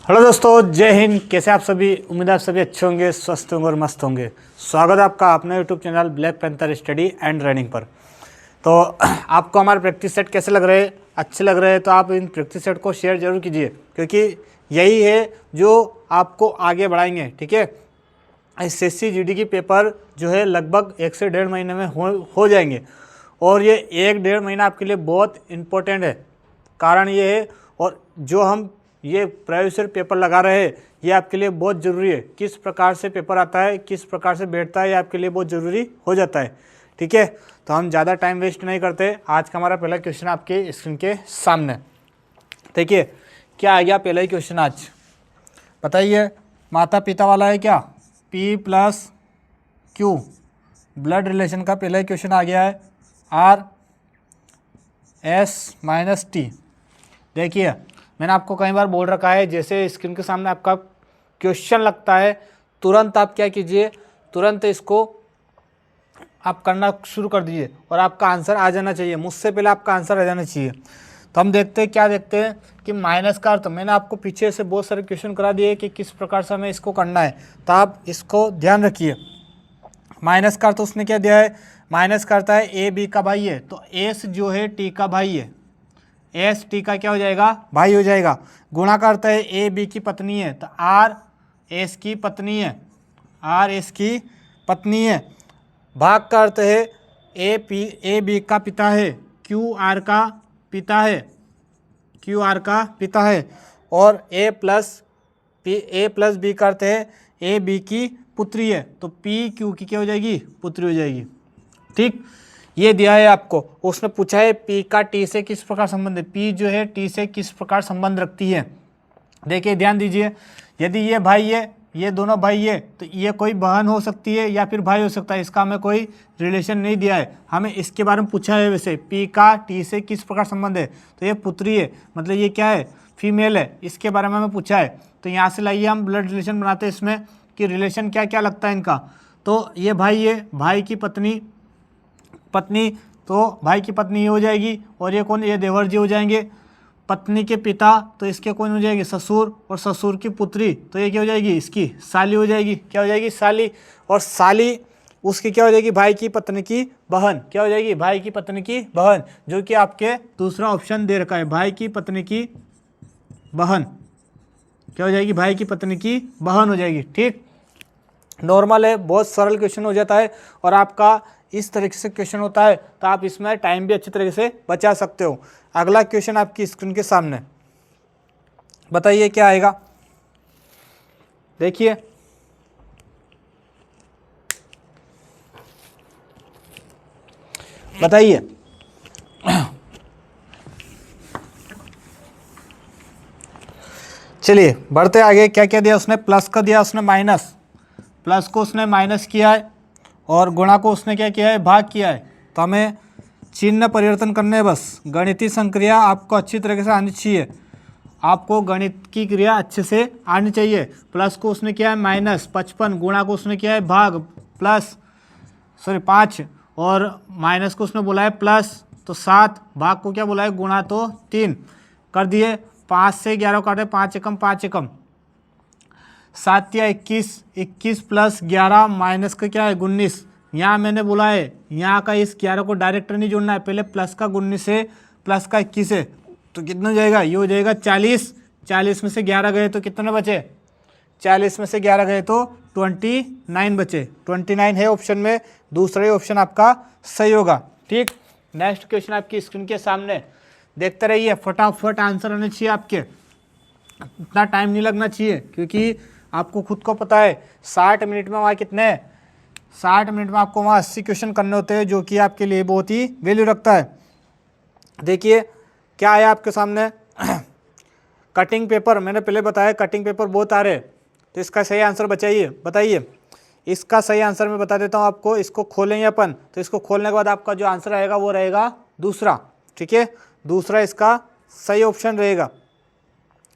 Hello दोस्तों, जय हिंद। कैसे आप सभी? उम्मीद है आप सभी अच्छे होंगे, स्वस्थ होंगे और मस्त होंगे। स्वागत है आपका अपने YouTube channel black panther study and running पर। तो आपको हमारे प्रैक्टिस सेट कैसे लग रहे हैं? अच्छे लग रहे हैं तो आप इन प्रैक्टिस सेट को शेयर जरूर कीजिए, क्योंकि यही है जो आपको आगे बढ़ाएंगे। ठीक है, एसएससी जीडी की पेपर जो है लगभग 1 से 1.5 महीने में हो जाएंगे, और ये 1-1.5 महीना आपके लिए बहुत इम्पोर्टेंट है। कारण ये है, और जो हम ये प्राइवेट पेपर लगा रहे हैं ये आपके लिए बहुत ज़रूरी है। किस प्रकार से पेपर आता है, किस प्रकार से बैठता है, ये आपके लिए बहुत ज़रूरी हो जाता है। ठीक है, तो हम ज़्यादा टाइम वेस्ट नहीं करते। आज का हमारा पहला क्वेश्चन आपके स्क्रीन के सामने देखिए। क्या आ गया पहला ही क्वेश्चन आज? बताइए, माता पिता वाला है क्या? P+Q ब्लड रिलेशन का पहला ही क्वेश्चन आ गया है। R/S-T। देखिए, मैंने आपको कई बार बोल रखा है, जैसे स्क्रीन के सामने आपका क्वेश्चन लगता है तुरंत आप क्या कीजिए, तुरंत इसको आप करना शुरू कर दीजिए और आपका आंसर आ जाना चाहिए। मुझसे पहले आपका आंसर आ जाना चाहिए। तो हम देखते हैं, क्या देखते हैं कि माइनस का अर्थ। मैंने आपको पीछे से बहुत सारे क्वेश्चन करा दिए कि किस प्रकार से हमें इसको करना है, तो आप इसको ध्यान रखिए। माइनस का अर्थ उसने क्या दिया है? माइनस करता है ए बी का भाई है, तो एस जो है टी का भाई है, एस टी का क्या हो जाएगा? भाई हो जाएगा। गुणा करता है ए बी की पत्नी है, तो आर एस की पत्नी है, आर एस की पत्नी है। भाग का अर्थ है ए बी का पिता है, क्यू आर का पिता है, क्यू आर का पिता है। और ए प्लस बी का अर्थ है ए बी की पुत्री है, तो पी क्यू की क्या हो जाएगी? पुत्री हो जाएगी। ठीक, ये दिया है आपको। उसने पूछा है पी का टी से किस प्रकार संबंध है, पी जो है टी से किस प्रकार संबंध रखती है। देखिए, ध्यान दीजिए, यदि ये भाई है, ये दोनों भाई है, तो ये कोई बहन हो सकती है या फिर भाई हो सकता है। इसका हमें कोई रिलेशन नहीं दिया है, हमें इसके बारे में पूछा है। वैसे पी का टी से किस प्रकार संबंध है, तो ये पुत्री है, मतलब ये क्या है? फीमेल है। इसके बारे में हमें पूछा है, तो यहाँ से लाइए हम ब्लड रिलेशन बनाते हैं इसमें कि रिलेशन क्या क्या लगता है इनका। तो ये भाई है, भाई की पत्नी, तो भाई की पत्नी ये हो जाएगी, और ये कौन? ये देवर जी हो जाएंगे। पत्नी के पिता, तो इसके कौन हो जाएगी? ससुर। और ससुर की पुत्री, तो ये क्या हो जाएगी? इसकी साली हो जाएगी। क्या हो जाएगी? साली। और साली उसकी क्या हो जाएगी? भाई की पत्नी की बहन। क्या हो जाएगी? भाई की पत्नी की बहन, जो कि आपके दूसरा ऑप्शन दे रखा है, भाई की पत्नी की बहन। क्या हो जाएगी? भाई की पत्नी की बहन हो जाएगी। ठीक, नॉर्मल है, बहुत सरल क्वेश्चन हो जाता है। और आपका इस तरीके से क्वेश्चन होता है तो आप इसमें टाइम भी अच्छी तरीके से बचा सकते हो। अगला क्वेश्चन आपकी स्क्रीन के सामने, बताइए क्या आएगा? देखिए, बताइए। चलिए बढ़ते आगे। क्या क्या दिया उसने? प्लस का दिया उसने माइनस, प्लस को उसने माइनस किया है, और गुणा को उसने क्या किया है? भाग किया है। तो हमें चिन्ह परिवर्तन करने हैं बस। गणितीय संक्रिया आपको अच्छी तरीके से आनी चाहिए, आपको गणित की क्रिया अच्छे से आनी चाहिए। प्लस को उसने किया है माइनस 55, गुणा को उसने किया है भाग 5, और माइनस को उसने बोला है प्लस, तो 7, भाग को क्या बोला है? गुणा, तो 3 कर दिए। 5 से 11 काटे, 5 एकम 5 एकम, 7 या 21, 21 प्लस 11 माइनस का क्या है? 19। यहाँ मैंने बोला है, यहाँ का इस 11 को डायरेक्ट नहीं जोड़ना है, पहले प्लस का 19 है, प्लस का 21 है, तो कितना हो जाएगा? ये हो जाएगा 40। 40 में से 11 गए तो कितने बचे? 40 में से 11 गए तो 29 बचे। 29 है ऑप्शन में, दूसरा ही ऑप्शन आपका सही होगा। ठीक, नेक्स्ट क्वेश्चन आपकी स्क्रीन के सामने, देखते रहिए, फटाफट आंसर आने चाहिए आपके, इतना टाइम नहीं लगना चाहिए, क्योंकि आपको खुद को पता है 60 मिनट में वहाँ कितने हैं? 60 मिनट में आपको वहाँ 80 क्वेश्चन करने होते हैं, जो कि आपके लिए बहुत ही वैल्यू रखता है। देखिए क्या आया आपके सामने। कटिंग पेपर, मैंने पहले बताया कटिंग पेपर बहुत आ रहे हैं, तो इसका सही आंसर बताइए। इसका सही आंसर मैं बता देता हूँ आपको। इसको खोलेंगे अपन, तो इसको खोलने के बाद आपका जो आंसर आएगा वो रहेगा दूसरा। ठीक है, दूसरा इसका सही ऑप्शन रहेगा।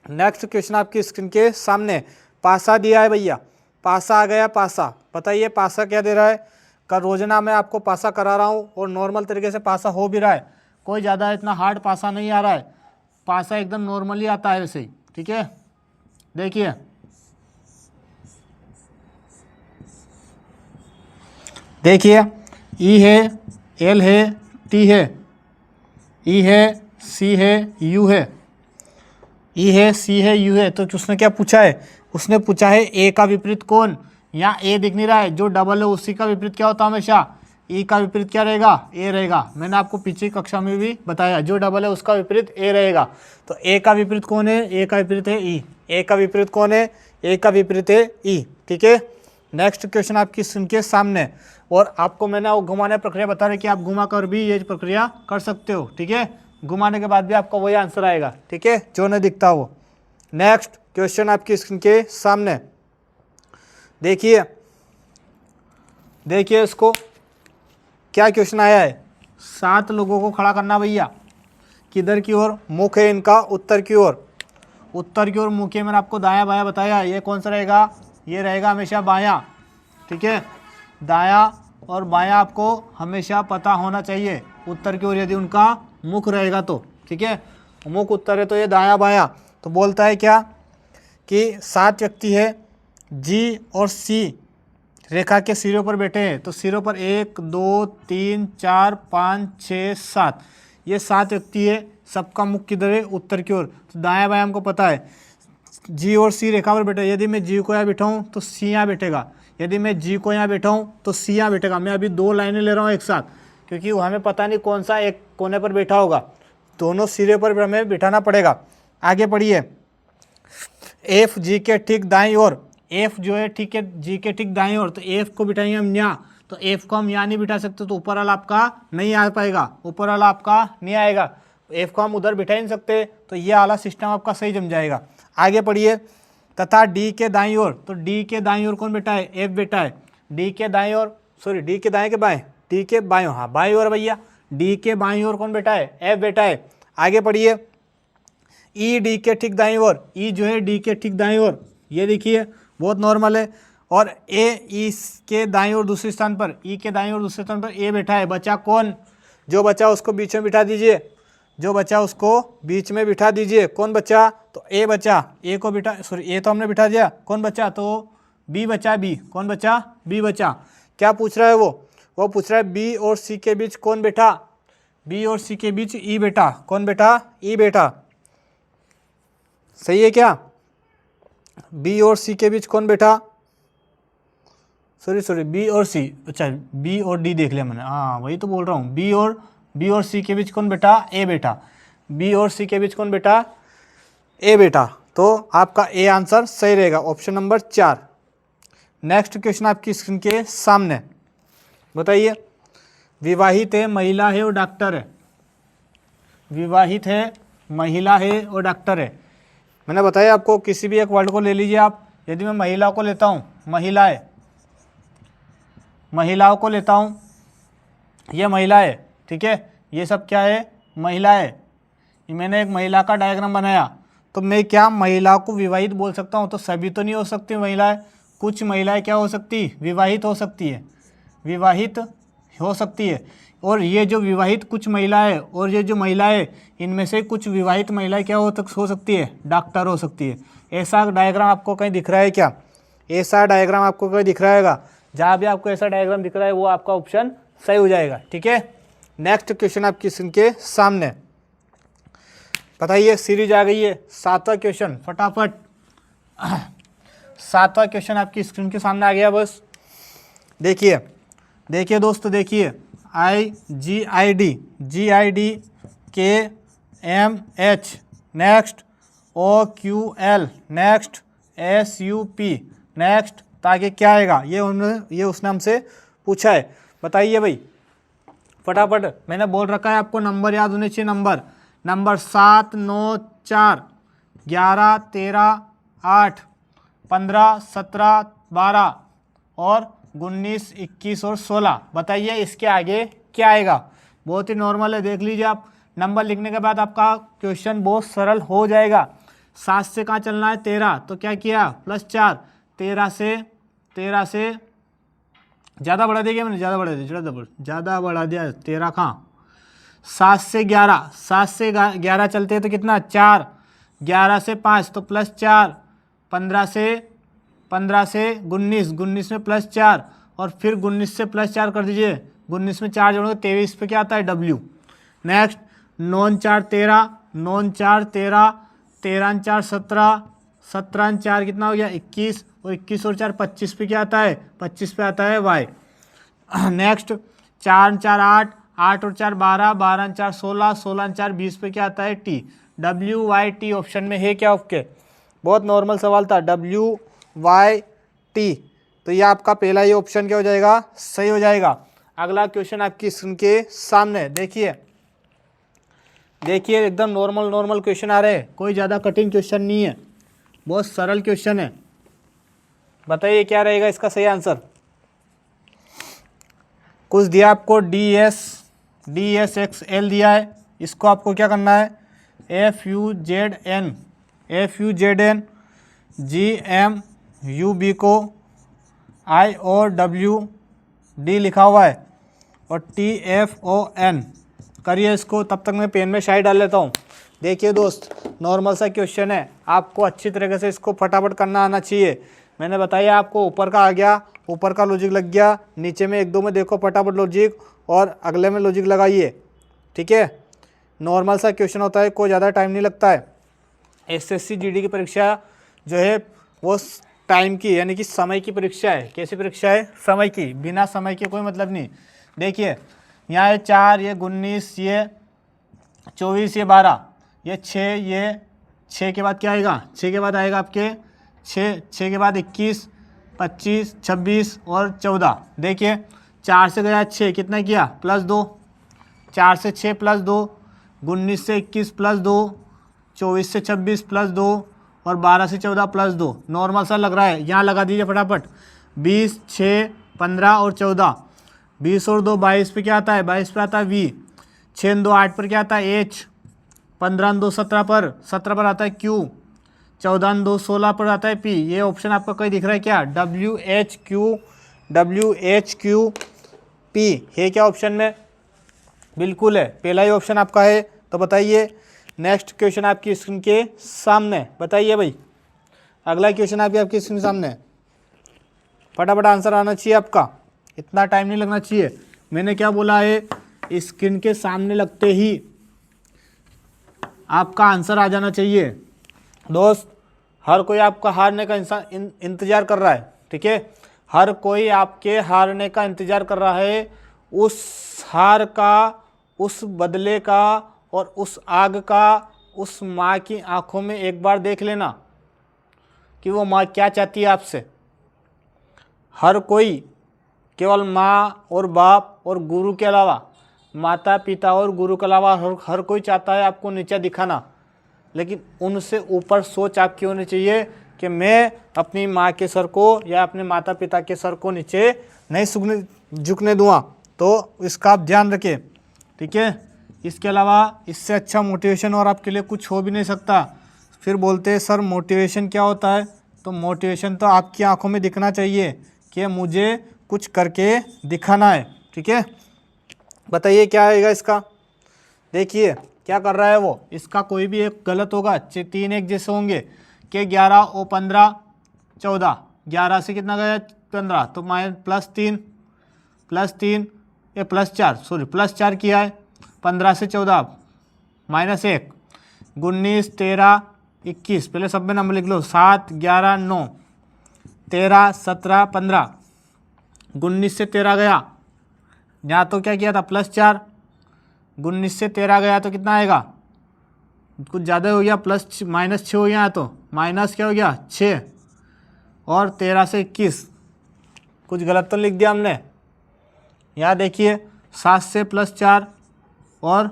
नेक्स्ट क्वेश्चन आपकी स्क्रीन के सामने, पासा दिया है भैया, पासा आ गया। पासा, बताइए पासा क्या दे रहा है? का रोजाना मैं आपको पासा करा रहा हूँ, और नॉर्मल तरीके से पासा हो भी रहा है, कोई ज़्यादा इतना हार्ड पासा नहीं आ रहा है, पासा एकदम नॉर्मली आता है वैसे ही। ठीक है, देखिए देखिए ई है, एल है, टी है, ई है, सी है, यू है, ई है, सी है, यू है। तो उसने क्या पूछा है, उसने पूछा है ए का विपरीत कौन। यहाँ ए दिख नहीं रहा है, जो डबल है उसी का विपरीत क्या होता है हमेशा, ई का विपरीत क्या रहेगा, ए रहेगा। मैंने आपको पीछे कक्षा में भी बताया, जो डबल है उसका विपरीत ए रहेगा। तो ए का विपरीत कौन है, ए का विपरीत है ई। ए का विपरीत कौन है, ए का विपरीत है ई। ठीक है, नेक्स्ट क्वेश्चन आपकी स्क्रीन के सामने। और आपको मैंने वो घुमाने प्रक्रिया बता रही कि आप घुमा कर भी ये प्रक्रिया कर सकते हो। ठीक है, घुमाने के बाद भी आपका वही आंसर आएगा। ठीक है, जो नहीं दिखता वो। नेक्स्ट क्वेश्चन आपकी स्क्रीन के सामने देखिए, देखिए इसको क्या क्वेश्चन आया है। 7 लोगों को खड़ा करना भैया, किधर की ओर, मुख है इनका उत्तर की ओर, उत्तर की ओर मुख है। मैंने आपको दायां बायां बताया, ये कौन सा रहेगा, ये रहेगा हमेशा बायां। ठीक है, दायां और बायां आपको हमेशा पता होना चाहिए, उत्तर की ओर यदि उनका मुख रहेगा तो। ठीक है, मुख उत्तर है तो ये दायां बायां। तो बोलता है क्या कि 7 व्यक्ति है, जी और सी रेखा के सिरों पर बैठे हैं। तो सिरों पर 1 2 3 4 5 6 7, ये 7 व्यक्ति है, सबका मुख किधर है, उत्तर की ओर। तो दायां बायां हमको पता है, जी और सी रेखा पर बैठे। यदि मैं जी को यहाँ बैठाऊँ तो सी यहाँ बैठेगा, यदि मैं जी को यहाँ बैठाऊँ तो सी यहाँ बैठेगा। मैं अभी 2 लाइनें ले रहा हूँ एक साथ, क्योंकि हमें पता नहीं कौन सा एक कोने पर बैठा होगा, दोनों सिरे पर हमें बिठाना पड़ेगा। आगे पढ़िए, एफ जी के ठीक दाईं ओर, एफ जो है ठीक है जी के ठीक दाईं ओर, तो एफ को बिठाएंगे हम यहाँ। तो एफ को हम यहाँ नहीं बिठा सकते, तो ऊपर वाला आपका नहीं आ पाएगा, ऊपर वाला आपका नहीं आएगा। एफ को हम उधर बिठा ही नहीं सकते, तो ये वाला सिस्टम आपका सही जम जाएगा। आगे पढ़िए, तथा डी के दाईं ओर, तो डी के दाईं ओर कौन बैठा है, एफ बैठा है। डी के दाईं ओर, सॉरी डी के दाएं के बाएं, डी के बाईं ओर, हाँ बाईं ओर भैया, डी के बाईं ओर कौन बैठा है, एफ बैठा है। आगे पढ़िए, ई डी के ठीक दाईं ओर, ई जो है डी के ठीक दाईं ओर, ये देखिए बहुत नॉर्मल है। और ए ई के दाईं ओर दूसरे स्थान पर, ई के दाईं ओर दूसरे स्थान पर ए बैठा है। बचा कौन, जो बचा उसको बीच में बिठा दीजिए, जो बचा उसको बीच में बिठा दीजिए। कौन बचा, तो ए बचा, ए को बिठा, सॉरी ए तो हमने बिठा दिया। कौन बचा, तो बी बचा, बी कौन बचा, बी बचा। क्या पूछ रहा है वो पूछ रहा है बी और सी के बीच कौन बैठा, बी और सी के बीच ई बैठा। कौन बैठा, ई बैठा। सही है क्या, बी और सी के बीच कौन बैठा, सॉरी बी और सी, अच्छा बी और डी देख लिया मैंने, हाँ वही तो बोल रहा हूँ। बी और सी के बीच कौन बैठा, ए बैठा। बी और सी के बीच कौन बैठा, ए बैठा। तो आपका ए आंसर सही रहेगा, ऑप्शन नंबर 4। नेक्स्ट क्वेश्चन आपकी स्क्रीन के सामने, बताइए, विवाहित है, महिला है और डॉक्टर है। विवाहित है, महिला है और डॉक्टर है। मैंने बताया आपको, किसी भी एक वर्ड को ले लीजिए आप। यदि मैं महिला को लेता हूँ, महिलाएं, महिलाओं को लेता हूँ, ये महिला है। ठीक है, ये सब क्या है, महिला है। ये मैंने एक महिला का डायग्राम बनाया, तो मैं क्या महिला को विवाहित बोल सकता हूँ, तो सभी तो नहीं हो सकती महिलाएं, कुछ महिलाएं क्या हो सकती, विवाहित हो सकती है, विवाहित हो सकती है। और ये जो विवाहित कुछ महिलाएं और ये जो महिलाएं, इनमें से कुछ विवाहित महिलाएं क्या हो सकती है, डॉक्टर हो सकती है। ऐसा डायग्राम आपको कहीं दिख रहा है क्या, ऐसा डायग्राम आपको कहीं दिख रहा है, जहाँ भी आपको ऐसा डायग्राम दिख रहा है वो आपका ऑप्शन सही हो जाएगा। ठीक है, नेक्स्ट क्वेश्चन आपकी स्क्रीन के सामने, बताइए सीरीज आ गई है। 7वां क्वेश्चन, फटाफट 7वां क्वेश्चन आपकी स्क्रीन के सामने आ गया। बस देखिए, देखिए दोस्तों, देखिए GID KMH, next OQL, next SUP, next, ताकि क्या आएगा, ये उसने हमसे पूछा है। बताइए भाई फटाफट, मैंने बोल रखा है आपको नंबर याद होने चाहिए। नंबर 7 9 4 11 13 8 15 17 12 और 19 21 और 16। बताइए इसके आगे क्या आएगा। बहुत ही नॉर्मल है, देख लीजिए आप। नंबर लिखने के बाद आपका क्वेश्चन बहुत सरल हो जाएगा। 7 से कहाँ चलना है, 13, तो क्या किया, +4, 13 से ज़्यादा बढ़ा दिया मैंने, ज़्यादा बढ़ा दिया 13 कहाँ, 7 से 11 चलते हैं तो कितना, 4, 11 से 5 तो +4, 15 से 19, 19 में +4 और फिर 19 से +4 कर दीजिए, 19 में 4 जोड़ोगे 23 पे क्या आता है W। नेक्स्ट 9 4 13, 9 4 13, 13 4 17, 17 4 कितना हो गया 21 और 21 और 4 25 पे क्या आता है 25 पे आता है Y। नेक्स्ट 4 4 8, 8 और 4 12, 12 4 16, 16 4 20 पे क्या आता है T। WYT ऑप्शन में है क्या ओके। बहुत नॉर्मल सवाल था WYT। तो ये आपका पहला ही ऑप्शन क्या हो जाएगा सही हो जाएगा। अगला क्वेश्चन आपकी स्क्रीन के सामने देखिए, देखिए एकदम नॉर्मल क्वेश्चन आ रहे हैं, कोई ज़्यादा कठिन क्वेश्चन नहीं है, बहुत सरल क्वेश्चन है। बताइए क्या रहेगा इसका सही आंसर। कुछ दिया आपको DSXL दिया है, इसको आपको क्या करना है FUZN GMUB को I और WD लिखा हुआ है और TFON करिए इसको। तब तक मैं पेन में शाई डाल लेता हूँ। देखिए दोस्त नॉर्मल सा क्वेश्चन है, आपको अच्छी तरीके से इसको फटाफट करना आना चाहिए। मैंने बताया आपको ऊपर का आ गया, ऊपर का लॉजिक लग गया, नीचे में 1 2 में देखो फटाफट लॉजिक और अगले में लॉजिक लगाइए, ठीक है। नॉर्मल सा क्वेश्चन होता है, कोई ज़्यादा टाइम नहीं लगता है। SSC GD की परीक्षा जो है वो टाइम की यानी कि समय की परीक्षा है। कैसी परीक्षा है समय की, बिना समय के कोई मतलब नहीं। देखिए यहाँ ये 4, ये 19, ये 24, ये 12, ये 6, ये 6 के बाद क्या आएगा 6 के बाद आएगा आपके 6 के बाद 21, 25, 26 और 14। देखिए 4 से गया 6 कितना किया +2, 4 से 6 +2, 19 से 21 +2, 24 से 26 +2 और 12 से 14 +2। नॉर्मल सा लग रहा है, यहाँ लगा दीजिए फटाफट 20, 6, 15 और 14। 20 और 2 22 पे क्या आता है 22 पे आता है V। 6 2 8 पर क्या आता है H। 15 2 17 पर आता है Q। 14 2 16 पर आता है P। ये ऑप्शन आपका कहीं दिख रहा है क्या WHQ है क्या ऑप्शन में, बिल्कुल है, पहला ही ऑप्शन आपका है। तो बताइए नेक्स्ट क्वेश्चन आपकी स्क्रीन के सामने, बताइए भाई अगला क्वेश्चन आपकी स्क्रीन के सामने, फटाफट आंसर आना चाहिए आपका, इतना टाइम नहीं लगना चाहिए। मैंने क्या बोला है स्क्रीन के सामने लगते ही आपका आंसर आ जाना चाहिए। दोस्त हर कोई आपका हारने का इंतजार कर रहा है, ठीक है, हर कोई आपके हारने का इंतजार कर रहा है। उस हार का, उस बदले का और उस आग का उस माँ की आंखों में एक बार देख लेना कि वो माँ क्या चाहती है आपसे। हर कोई केवल माँ और बाप और गुरु के अलावा, माता पिता और गुरु के अलावा हर कोई चाहता है आपको नीचा दिखाना, लेकिन उनसे ऊपर सोच आपकी होनी चाहिए कि मैं अपनी माँ के सर को या अपने माता पिता के सर को नीचे नहीं झुकने दूँगा। तो इसका आप ध्यान रखें, ठीक है। इसके अलावा इससे अच्छा मोटिवेशन और आपके लिए कुछ हो भी नहीं सकता। फिर बोलते हैं सर मोटिवेशन क्या होता है, तो मोटिवेशन तो आपकी आंखों में दिखना चाहिए कि मुझे कुछ करके दिखाना है, ठीक है। बताइए क्या आएगा इसका। देखिए क्या कर रहा है वो, इसका कोई भी एक गलत होगा, 3 एक जैसे होंगे कि 11 और 15 14, 11 से कितना गया 15 तो +3 ये +4 किया है। 15 से 14 -1, 19 13 21, पहले सब में नंबर लिख लो 7 11 9 13 17 15। 19 से 13 गया, यहाँ तो क्या किया था +4, 19 से 13 गया तो कितना आएगा, कुछ ज़्यादा हो गया, -6 हो गया, तो माइनस क्या हो गया 6 और 13 से 21, कुछ गलत तो लिख दिया हमने। यहाँ देखिए 7 से +4 और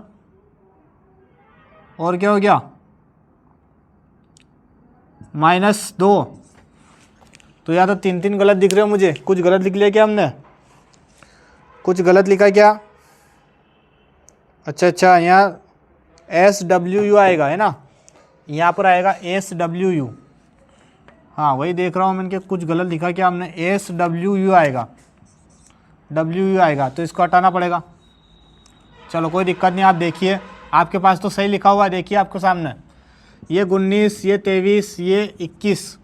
क्या हो गया -2, तो यहाँ तो 3 गलत दिख रहे हो मुझे, कुछ गलत लिख लिया क्या हमने, कुछ गलत लिखा क्या। अच्छा यहाँ SWU आएगा है ना, यहाँ पर आएगा SWU, हाँ वही देख रहा हूँ मैंने, कुछ गलत लिखा क्या हमने, SWU आएगा, WU आएगा, तो इसको हटाना पड़ेगा। चलो कोई दिक्कत नहीं, आप देखिए आपके पास तो सही लिखा हुआ है, देखिए आपके सामने ये 19 ये 23 ये 21,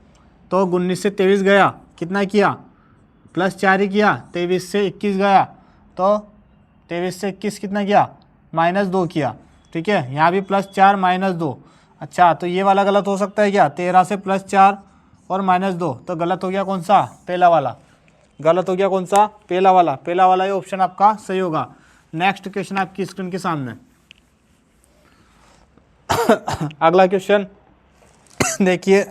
तो 19 से 23 गया, कितना किया, +4 ही किया। 23 से 21 गया, तो 23 से 21 कितना किया, -2 किया। ठीक है, यहाँ भी +4 -2। अच्छा, तो ये वाला गलत हो सकता है क्या, 13 से +4 और -2, तो गलत हो गया कौन सा, पहला वाला। गलत हो गया कौन सा, पहला वाला। पहला वाला ये ऑप्शन आपका सही होगा। नेक्स्ट क्वेश्चन आपकी स्क्रीन के सामने। अगला क्वेश्चन देखिए,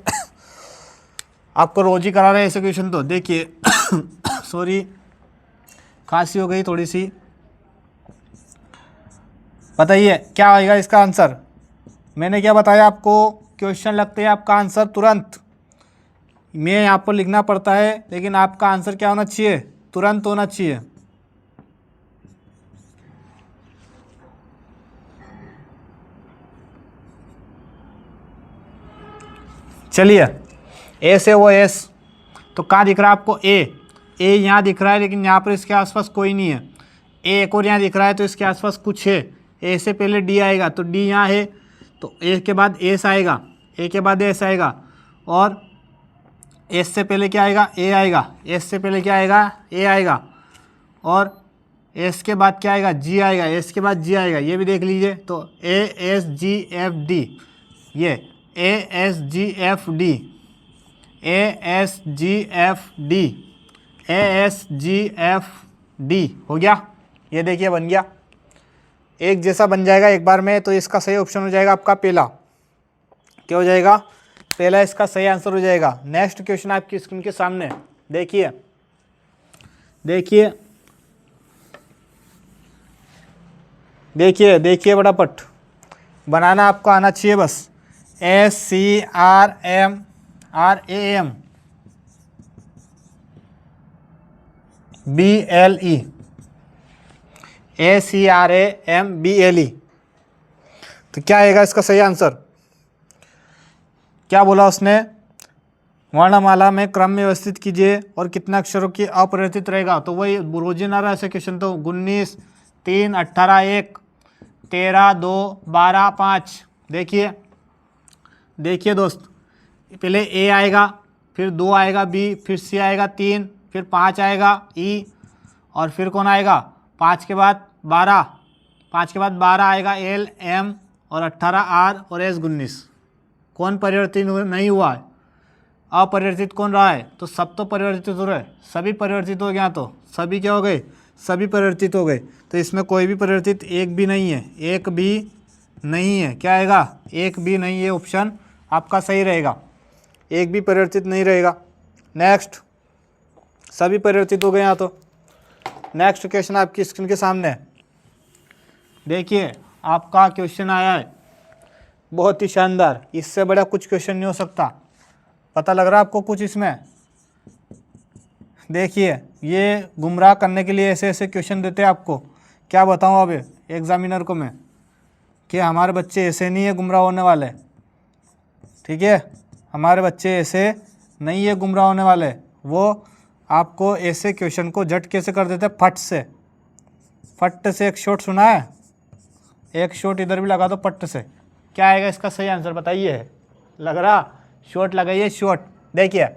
आपको रोज ही करा रहे हैं ऐसे क्वेश्चन, तो देखिए सॉरी खांसी हो गई थोड़ी सी। बताइए क्या आएगा इसका आंसर। मैंने क्या बताया आपको, क्वेश्चन लगते हैं आपका आंसर तुरंत में यहाँ पर लिखना पड़ता है, लेकिन आपका आंसर क्या होना चाहिए, तुरंत होना चाहिए। चलिए, ए से वो एस, तो कहाँ दिख रहा है आपको, ए यहाँ दिख रहा है, लेकिन यहाँ पर इसके आसपास कोई नहीं है। ए एक और यहाँ दिख रहा है, तो इसके आसपास कुछ है। ए से पहले डी आएगा, तो डी यहाँ है, तो ए के बाद एस आएगा, ए के बाद एस आएगा, और एस से पहले क्या आएगा, ए आएगा। एस से पहले क्या आएगा, ए आएगा, और एस के बाद क्या आएगा, जी आएगा। एस के बाद जी आएगा, ये भी देख लीजिए। तो A S G F D, ये A S G F D, A S G F D, A S G F D हो गया। ये देखिए बन गया, एक जैसा बन जाएगा एक बार में। तो इसका सही ऑप्शन हो जाएगा आपका पहला। क्या हो जाएगा, पहला इसका सही आंसर हो जाएगा। नेक्स्ट क्वेश्चन आपकी स्क्रीन के सामने देखिए, देखिए देखिए देखिए फटाफट बनाना आपको आना चाहिए बस। SCRAM BLE, SCRAM BLE, तो क्या आएगा इसका सही आंसर। क्या बोला उसने, वर्णमाला में क्रम में व्यवस्थित कीजिए और कितना अक्षरों की अपरिवर्तित रहेगा। तो वही रोजिनारा ऐसे क्वेश्चन, तो 19, 3, 18, 1, 13, 2, 12, 5। देखिए देखिए दोस्त, पहले ए आएगा, फिर 2 आएगा बी, फिर सी आएगा 3, फिर 5 आएगा ई, और फिर कौन आएगा 5 के बाद 12, 5 के बाद 12 आएगा एल एम, और 18 आर, और एस 19। कौन परिवर्तित नहीं हुआ है, अपरिवर्तित कौन रहा है, तो सब तो परिवर्तित हो रहे, सभी परिवर्तित हो गया। तो सभी क्या हो गए, सभी परिवर्तित हो गए। तो इसमें कोई भी परिवर्तित एक भी नहीं है, एक भी नहीं है। क्या आएगा, एक भी नहीं है, ऑप्शन आपका सही रहेगा, एक भी परिवर्तित नहीं रहेगा। नेक्स्ट, सभी परिवर्तित हो गए यहाँ। तो नेक्स्ट क्वेश्चन आपकी स्क्रीन के सामने देखिए, आपका क्वेश्चन आया है बहुत ही शानदार, इससे बड़ा कुछ क्वेश्चन नहीं हो सकता। पता लग रहा है आपको कुछ इसमें। देखिए, ये गुमराह करने के लिए ऐसे ऐसे क्वेश्चन देते हैं आपको। क्या बताऊँ अब एग्जामिनर को मैं कि हमारे बच्चे ऐसे नहीं है गुमराह होने वाले। ठीक है, हमारे बच्चे ऐसे नहीं है गुमराह होने वाले। वो आपको ऐसे क्वेश्चन को झटके से कर देते हैं, फट से। फट से एक शॉट सुना है, एक शॉट इधर भी लगा दो पट्ट से। क्या आएगा इसका सही आंसर बताइए। लग रहा, शॉट लगाइए, शॉट। देखिए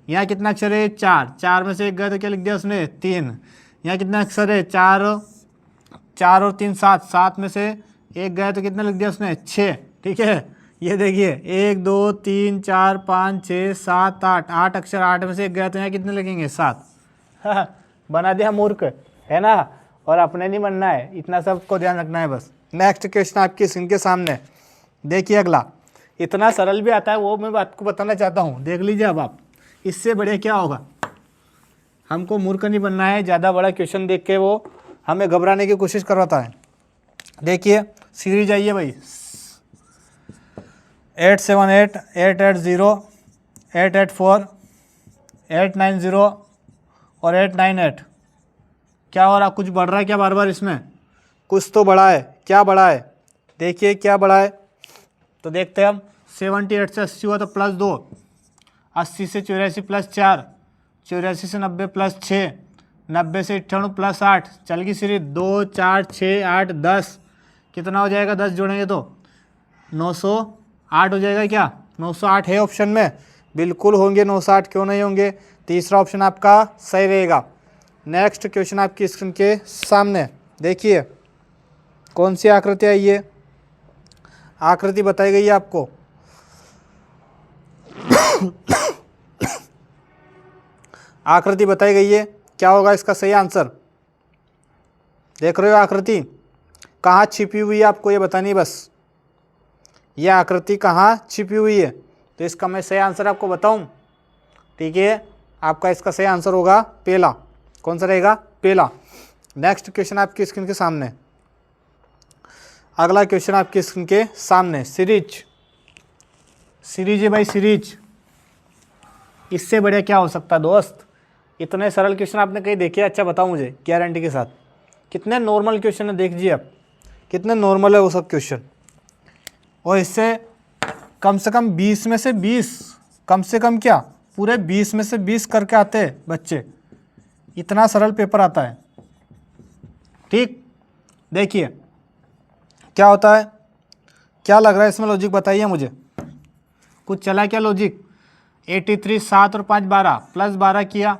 यहाँ कितना अक्षर है, 4, 4 में से एक गया तो क्या लिख दिया उसने, 3। यहाँ कितना अक्षर है, 4 और 3 7, 7 में से एक गया तो कितना लिख दिया उसने, 6। ठीक है, ये देखिए 1 2 3 4 5 6 7 8, 8 अक्षर, 8 में से एक गया तो यहाँ कितने लिखेंगे, 7। बना दिया मूर्ख, है ना। और अपने नहीं बनना है, इतना सबको ध्यान रखना है बस। नेक्स्ट क्वेश्चन आपकी स्क्रीन के सामने देखिए, अगला इतना सरल भी आता है, वो मैं आपको बताना चाहता हूँ। देख लीजिए अब आप, इससे बड़े क्या होगा। हमको मूर्ख नहीं बनना है, ज़्यादा बड़ा क्वेश्चन देख के वो हमें घबराने की कोशिश करवाता है। देखिए सीरीज आइए भाई, 878 880 884 890 और 898। क्या हो रहा, कुछ बढ़ रहा है क्या बार बार इसमें, कुछ तो बढ़ा है। क्या बढ़ा है, देखिए क्या बढ़ा है, तो देखते हैं हम। 78 से 80 हुआ तो +2, 80 से 84 +4, 84 से 90 +6, 90 से 98 +8। चल गई सीरीज, 2 4 6 8 10। कितना हो जाएगा, 10 जोड़ेंगे तो 908 हो जाएगा। क्या 908 है ऑप्शन में, बिल्कुल होंगे 960, क्यों नहीं होंगे। तीसरा ऑप्शन आपका सही रहेगा। नेक्स्ट क्वेश्चन आपकी स्क्रीन के सामने देखिए, कौन सी आकृति है ये, आकृति बताई गई है आपको। आकृति बताई गई है, क्या होगा इसका सही आंसर। देख रहे हो आकृति कहाँ छिपी हुई है, आपको ये बतानी है बस, ये आकृति कहाँ छिपी हुई है। तो इसका मैं सही आंसर आपको बताऊं, ठीक है। आपका इसका सही आंसर होगा पहला। कौन सा रहेगा, पहला। नेक्स्ट क्वेश्चन आपकी स्क्रीन के सामने, अगला क्वेश्चन आपकी स्क्रीन के सामने, सीरीज। सीरीज है भाई, सीरीज। इससे बढ़िया क्या हो सकता है दोस्त। इतने सरल क्वेश्चन आपने कहीं देखे, अच्छा बताओ मुझे गारंटी के साथ। कितने नॉर्मल क्वेश्चन है, देख लीजिए आप कितने नॉर्मल है वो सब क्वेश्चन। और इससे कम से कम 20 में से 20, कम से कम क्या पूरे 20 में से 20 करके आते हैं बच्चे। इतना सरल पेपर आता है, ठीक। देखिए क्या होता है, क्या लग रहा है इसमें लॉजिक, बताइए मुझे। कुछ चला क्या लॉजिक। 83 7 और 5 12 प्लस 12 किया,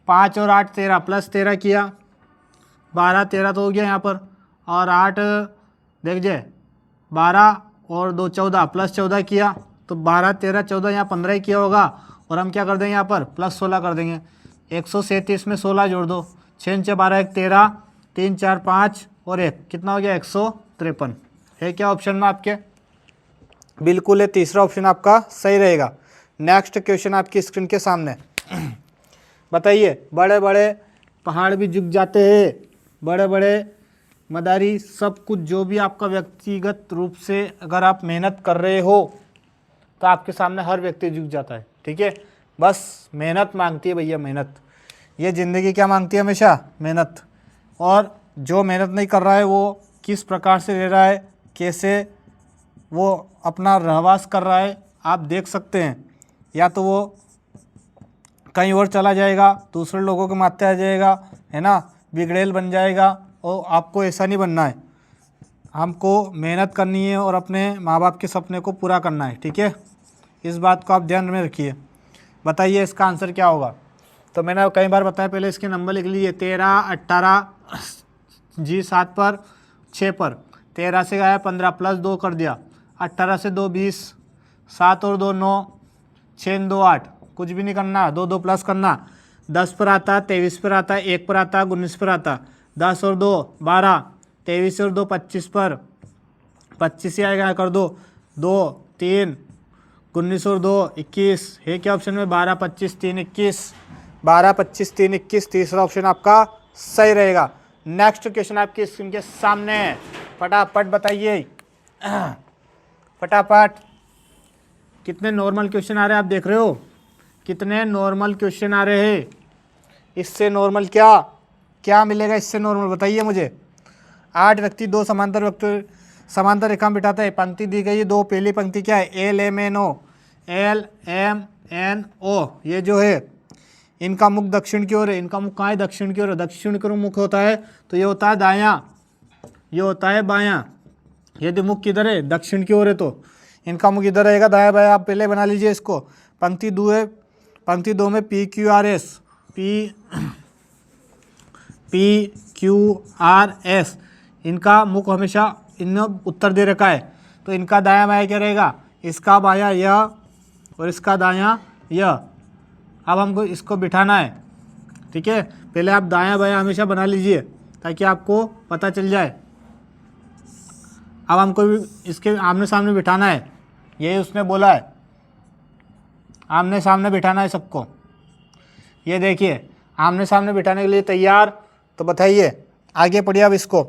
5 और 8 13 प्लस 13 किया, 12 13 तो हो गया यहाँ पर, और 8 देख जाए 12 और 2 14 प्लस 14 किया, तो 12 13 14 यहाँ 15 ही किया होगा। और हम क्या कर देंगे यहाँ पर प्लस 16 कर देंगे। 137 में 16 जोड़ दो, 6 6 12 1 13, 3 4 5 और 1 कितना हो गया 153। है क्या ऑप्शन में आपके, बिल्कुल है। तीसरा ऑप्शन आपका सही रहेगा। नेक्स्ट क्वेश्चन आपकी स्क्रीन के सामने, बताइए। बड़े बड़े पहाड़ भी झुक जाते हैं, बड़े बड़े मदारी, सब कुछ जो भी आपका व्यक्तिगत रूप से अगर आप मेहनत कर रहे हो तो आपके सामने हर व्यक्ति झुक जाता है, ठीक है। बस मेहनत मांगती है भैया, मेहनत। ये ज़िंदगी क्या मांगती है, हमेशा मेहनत। और जो मेहनत नहीं कर रहा है वो किस प्रकार से रह रहा है, कैसे वो अपना रहवास कर रहा है, आप देख सकते हैं। या तो वो कहीं और चला जाएगा, दूसरे लोगों के माथे आ जाएगा, है ना, बिगड़ेल बन जाएगा। और आपको ऐसा नहीं बनना है, हमको मेहनत करनी है और अपने माँ बाप के सपने को पूरा करना है, ठीक है। इस बात को आप ध्यान में रखिए। बताइए इसका आंसर क्या होगा। तो मैंने कई बार बताया, पहले इसके नंबर लिख लीजिए। 13 18 जी 7 पर 6 पर, 13 से गया 15 प्लस 2 कर दिया, 18 से 2 20, 7 और 2 9, 6 2 8, कुछ भी नहीं करना, 2 2 प्लस करना। 10 पर आता, 23 पर आता, 1 पर आता, 19 पर आता, 10 और 2 12, 23 और 2 25 पर, 25 ही आएगा कर दो, 2 3, 19 और 2 21। है क्या ऑप्शन में 12 25 3 21, 12 25 3 21। तीसरा ऑप्शन आपका सही रहेगा। नेक्स्ट क्वेश्चन आपकी स्क्रीन के सामने, फटाफट बताइए, फटाफट। कितने नॉर्मल क्वेश्चन आ रहे हैं, आप देख रहे हो कितने नॉर्मल क्वेश्चन आ रहे हैं। इससे नॉर्मल क्या क्या मिलेगा, इससे नॉर्मल बताइए मुझे। 8 व्यक्ति 2 समांतर रेखा में बिठाते हैं। पंक्ति दी गई, 2 पहली पंक्ति क्या है, L M N O, L M N O. ये जो है इनका मुख दक्षिण की ओर है, इनका मुख कहाँ है, दक्षिण की ओर है। दक्षिण की ओर मुख होता है तो ये होता है दायां, ये होता है बायां। यदि मुख किधर है, दक्षिण की ओर है, तो इनका मुख इधर रहेगा, दायां बायां। आप पहले बना लीजिए इसको। पंक्ति 2 है, पंक्ति 2 में P Q R S, P Q R S, इनका मुख हमेशा इन उत्तर दे रखा है, तो इनका दायां बायां क्या रहेगा, इसका बायां यह और इसका दायां यह। अब हमको इसको बिठाना है, ठीक है। पहले आप दायां बायां हमेशा बना लीजिए ताकि आपको पता चल जाए। अब हमको इसके आमने सामने बिठाना है, यही उसने बोला है, आमने सामने बिठाना है सबको। ये देखिए आमने सामने बिठाने के लिए तैयार, तो बताइए आगे पढ़िए अब इसको।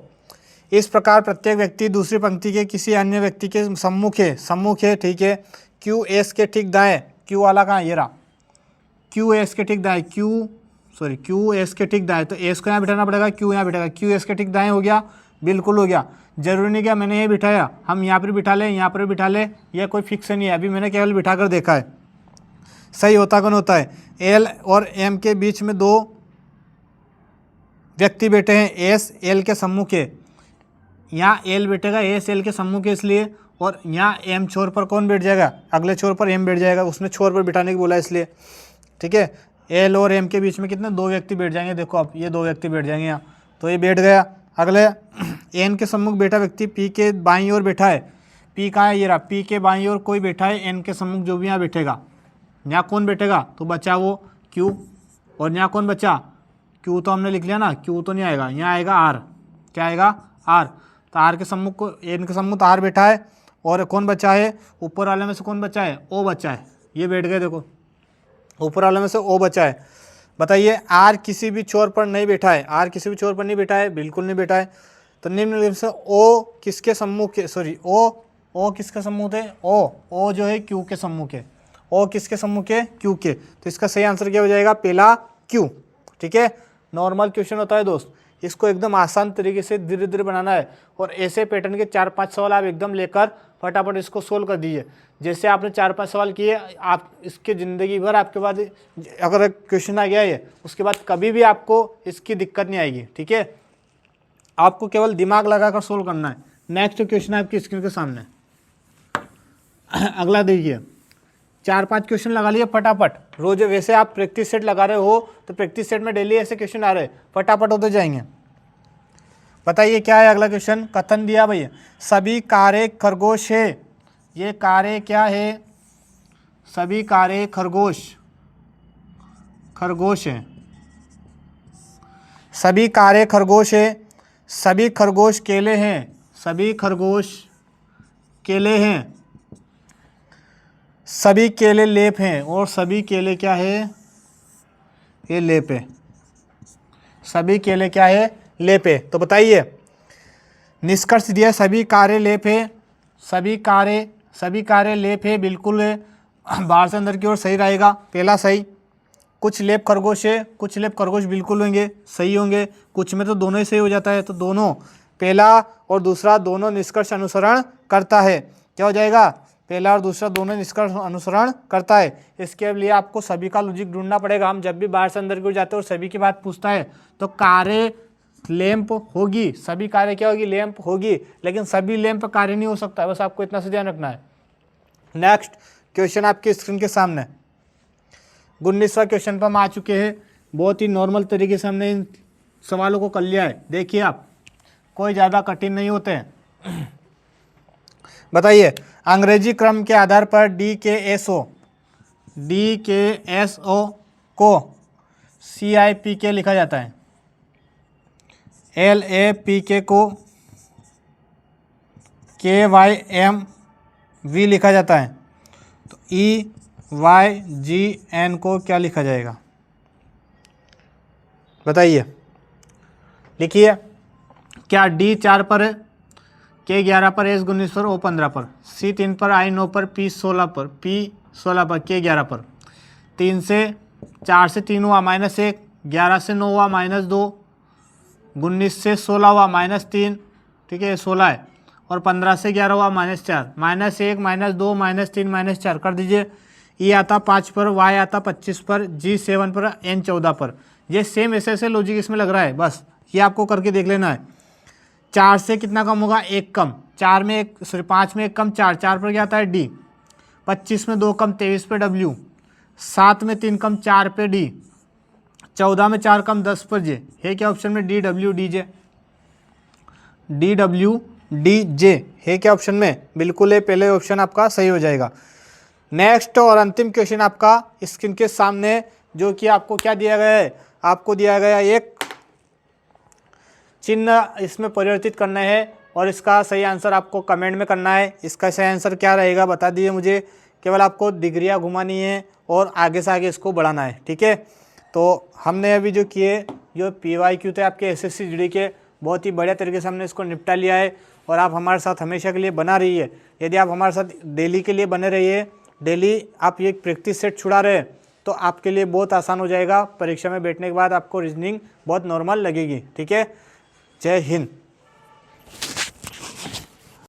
इस प्रकार प्रत्येक व्यक्ति दूसरी पंक्ति के किसी अन्य व्यक्ति के सम्मुख है, ठीक है। क्यू एस के ठीक दाएं, क्यू वाला कहाँ, ये रहा, क्यू एस के ठीक दाएं, क्यू एस के ठीक दाएं। तो एस को यहाँ बिठाना पड़ेगा, क्यू यहाँ बिठाएगा। क्यू एस के ठीक दाएं हो गया, बिल्कुल हो गया। जरूरी नहीं क्या मैंने ये बिठाया, हम यहाँ पर बिठा लें, यहाँ पर बिठा लें, यह कोई फिक्स नहीं है। अभी मैंने केवल बिठा कर देखा है, सही होता कौन होता है। एल और एम के बीच में 2 व्यक्ति बैठे हैं, एस एल के सम्मुख है। यहाँ एल बैठेगा, एस एल के सम्मुख है इसलिए, और यहाँ एम छोर पर कौन बैठ जाएगा, अगले छोर पर एम बैठ जाएगा, उसने छोर पर बिठाने की बोला इसलिए, ठीक है। एल और एम के बीच में कितने 2 व्यक्ति बैठ जाएंगे, देखो आप ये 2 व्यक्ति बैठ जाएंगे यहाँ, तो ये बैठ गया। अगले एन के सम्मुख बैठा व्यक्ति पी के बाईं ओर बैठा है, पी कहाँ है, ये रहा, पी के बाईं ओर कोई बैठा है, एन के सम्मुख जो भी यहाँ बैठेगा, यहाँ कौन बैठेगा, तो बचा वो क्यू, और यहाँ कौन बचा, क्यू तो हमने लिख लिया ना, क्यू तो नहीं आएगा, यहाँ आएगा आर, क्या आएगा आर, तो आर के सम्मुख को एन के सम्मुख आर बैठा है, और कौन बचा है, ऊपर वाले में से कौन बचा है, ओ बचा है, ये बैठ गए, देखो ऊपर वाले में से ओ बचा है। बताइए आर किसी भी छोर पर नहीं बैठा है, आर किसी भी छोर पर नहीं बैठा है, बिल्कुल नहीं बैठा है, तो निम्नलिखित से ओ किसके सम्मुख के, सॉरी ओ किसके सम्मुख है, ओ जो है क्यू के सम्मुख है, ओ किसके सम्मुख है, क्यू के, तो इसका सही आंसर क्या हो जाएगा, पहला क्यू, ठीक है। नॉर्मल क्वेश्चन होता है दोस्त, इसको एकदम आसान तरीके से धीरे धीरे बनाना है, और ऐसे पैटर्न के 4-5 सवाल आप एकदम लेकर फटाफट इसको सोल्व कर दीजिए। जैसे आपने 4-5 सवाल किए, आप इसके ज़िंदगी भर आपके बाद अगर क्वेश्चन आ गया है उसके बाद कभी भी आपको इसकी दिक्कत नहीं आएगी, ठीक है। आपको केवल दिमाग लगाकर सोल्व करना है। नेक्स्ट क्वेश्चन है आपकी स्क्रीन के सामने, अगला देखिए, 4-5 क्वेश्चन लगा लिए फटाफट, रोज वैसे आप प्रैक्टिस सेट लगा रहे हो तो प्रैक्टिस सेट में डेली ऐसे क्वेश्चन आ रहे हैं, फटाफट होते जाएंगे। बताइए क्या है अगला क्वेश्चन, कथन दिया भैया, सभी कारे खरगोश है, ये कारे क्या है, सभी कारे खरगोश है, सभी कारे खरगोश है, सभी खरगोश केले हैं, सभी खरगोश केले हैं, सभी केले लेप हैं, और सभी केले क्या है, ये लेप है, सभी केले क्या है, लेप है। तो बताइए निष्कर्ष दिया, सभी कारे लेप है, सभी कारे लेप है, बिल्कुल है, बाहर से अंदर की ओर सही रहेगा, पहला सही। कुछ लेप खरगोश है, कुछ लेप खरगोश बिल्कुल होंगे, सही होंगे, कुछ में तो दोनों ही सही हो जाता है, तो दोनों, पहला और दूसरा दोनों निष्कर्ष अनुसरण करता है, क्या हो जाएगा, पहला और दूसरा दोनों निष्कर्ष अनुसरण करता है। इसके लिए आपको सभी का लॉजिक ढूंढना पड़ेगा। हम जब भी बाहर से अंदर की ओर जाते हैं और सभी की बात पूछता है तो कारे लैंप होगी, सभी कारें क्या होगी, लैंप होगी, लेकिन सभी लैंप कार्य नहीं हो सकता है, बस आपको इतना से ध्यान रखना है। नेक्स्ट क्वेश्चन आपके स्क्रीन के सामने 19वां क्वेश्चन पर हम आ चुके हैं। बहुत ही नॉर्मल तरीके से हमने इन सवालों को कर लिया है, देखिए आप, कोई ज़्यादा कठिन नहीं होते हैं। बताइए अंग्रेजी क्रम के आधार पर DKSO को CIPK लिखा जाता है, LAPK को KYMV लिखा जाता है, तो EYGN को क्या लिखा जाएगा, बताइए। लिखिए, क्या D 4 पर है, K 11 पर, S 19 पर, O 15 पर, C 3 पर, I 9 पर, P 16 पर, K 11 पर। 3 से 4 से 3 हुआ -1, 11 से 9 हुआ -2, 19 से 16 हुआ -3, ठीक है 16 है, और 15 से 11 हुआ -4, -1 -2 -3 -4 कर दीजिए। E आता 5 पर, Y आता 25 पर, G 7 पर, N 14 पर। ये सेम ऐसे लॉजिक इसमें लग रहा है, बस ये आपको करके देख लेना है। 4 से कितना कम होगा, 1 कम, 5 में 1 कम, 4 पर क्या आता है D, 25 में 2 कम, 23 पे W, 7 में 3 कम, 4 पे D, 14 में 4 कम, 10 पर J है, क्या ऑप्शन में DWDJ है क्या ऑप्शन में, बिल्कुल है, पहले ऑप्शन आपका सही हो जाएगा। नेक्स्ट और अंतिम क्वेश्चन आपका स्क्रीन के सामने, जो कि आपको क्या दिया गया है, आपको दिया गया एक चिन्ह इसमें परिवर्तित करना है, और इसका सही आंसर आपको कमेंट में करना है। इसका सही आंसर क्या रहेगा बता दीजिए मुझे, केवल आपको डिग्रियाँ घुमानी है और आगे से आगे इसको बढ़ाना है, ठीक है। तो हमने अभी जो किए, जो PYQ थे आपके SSC GD के, बहुत ही बढ़िया तरीके से हमने इसको निपटा लिया है, और आप हमारे साथ हमेशा के लिए बना रहिए। यदि आप हमारे साथ डेली के लिए बने रहिए, डेली आप ये प्रैक्टिस सेट छुड़ा रहे हैं, तो आपके लिए बहुत आसान हो जाएगा। परीक्षा में बैठने के बाद आपको रीजनिंग बहुत नॉर्मल लगेगी, ठीक है। जय हिंद।